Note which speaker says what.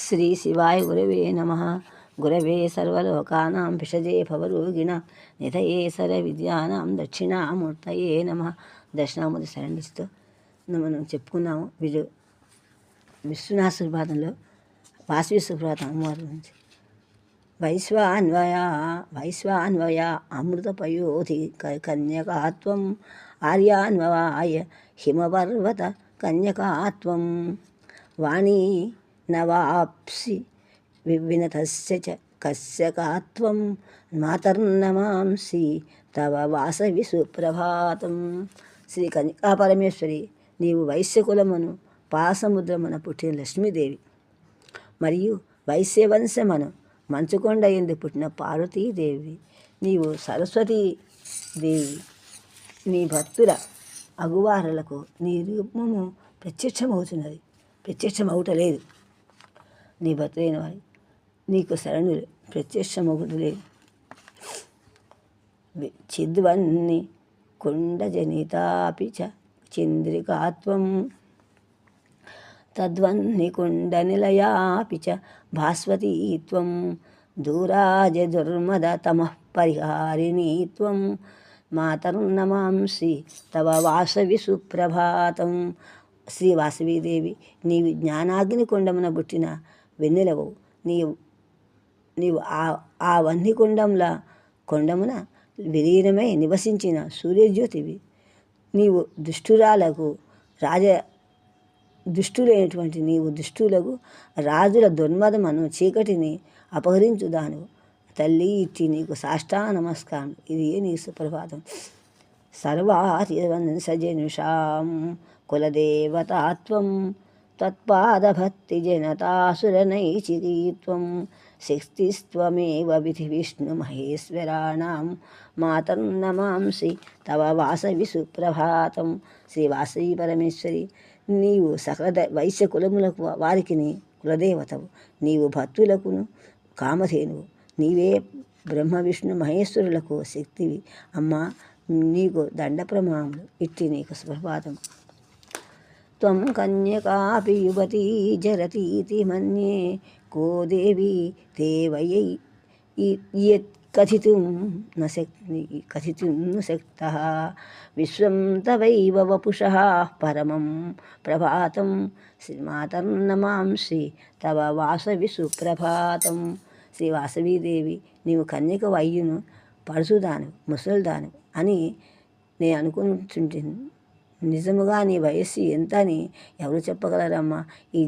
Speaker 1: శ్రీ శివాయ గురవే నమ. గురవే సర్వలోకానాం భిషజే భవరోగిణ నిధయే సర్వవిద్యానాం దక్షిణామూర్తయే నమ. దక్షిణామూర్తి శరణిస్తూ మనం చెప్పుకున్నాము విశ్వనాథ సుప్రభాతంలో వాసవి సుప్రభాతం అమ్మవారి గురించి. వైశ్వాన్వయ అమృతపయోధి కన్యకాత్వం ఆర్యాన్వయ హిమపర్వత కన్యకాత్వం వాణీ నవాప్సి వివినతస్య చ కస్యకాత్వం మాతర్నమాంసి తవ వాసవి సుప్రభాతం. శ్రీ కన్యకా పరమేశ్వరి, నీవు వైశ్యకులమును పాసముద్రమున పుట్టిన లక్ష్మీదేవి మరియు వైశ్యవంశమను మంచుకొండ ఎందు పుట్టిన పార్వతీదేవి. నీవు సరస్వతీదేవి. నీ భక్తుల అగువారులకు నీ రూపము ప్రత్యక్షమవుతున్నది, ప్రత్యక్షమవుటలేదు. నీ భక్తులైన వారి నీకు శరణులు ప్రత్యక్షమవుటలేదు. చిద్వన్ని కుండజనితాపి చ చంద్రికాత్వం తద్వన్ని కుండనిలయాపి చ భాస్వతీత్వం దూరాజ దుర్మద తమః పరిహారిణీత్వం మాతర్నమాంసి తవ వాసవి సుప్రభాతం. శ్రీ వాసవీదేవి, నీవు జ్ఞానాగ్ని కుండమున పుట్టిన వెన్నెలవు. నీవు ఆ వహ్ని కొండమున విలీనమై నివసించిన సూర్యజ్యోతివి. నీవు దుష్టులైనటువంటి నీవు దుష్టులకు రాజుల దుర్మదమను చీకటిని అపహరించుదాను. తల్లి, ఇచ్చి నీకు సాష్టాంగ నమస్కారం. ఇది నీ సుప్రభాతం. సర్వార్యవంశజనుషాం కులదేవతాత్వం త్వత్పాదభక్తి జనతాసురనైచికీత్వం శక్తిస్త్వమేవ విధి విష్ణు మహేశ్వరాణాం మాతర్నమాంసి తవ వాసవి సుప్రభాతం. శ్రీ వాసవి పరమేశ్వరి, నీవు సకల వైశ్య కులములకు వారికి కులదేవతవు. నీవు భక్తులకును కామధేనువు. నీవే బ్రహ్మ విష్ణు మహేశ్వరులకు శక్తివి. అమ్మా, నీకు దండ ప్రమాణములు. ఇట్టి నీకు సుప్రభాతం. త్వం కన్యకాపి యువతీ జరతీతి మన్యే కో దేవి తే వయై కథితుం న శక్తః విశ్వం తవైవ వపుషః పరమం ప్రభాతం మాతర్నమాంసి తవ వాసవి సుప్రభాతం. శ్రీ వాసవీదేవి, నీవు కన్యకవు అయ్యును, పడుసుదాను, ముసలిదాను అని నేను అనుకుంటుంటే నిజముగా నీ వయస్సు ఎంత అని ఎవరు చెప్పగలరమ్మా? ఈ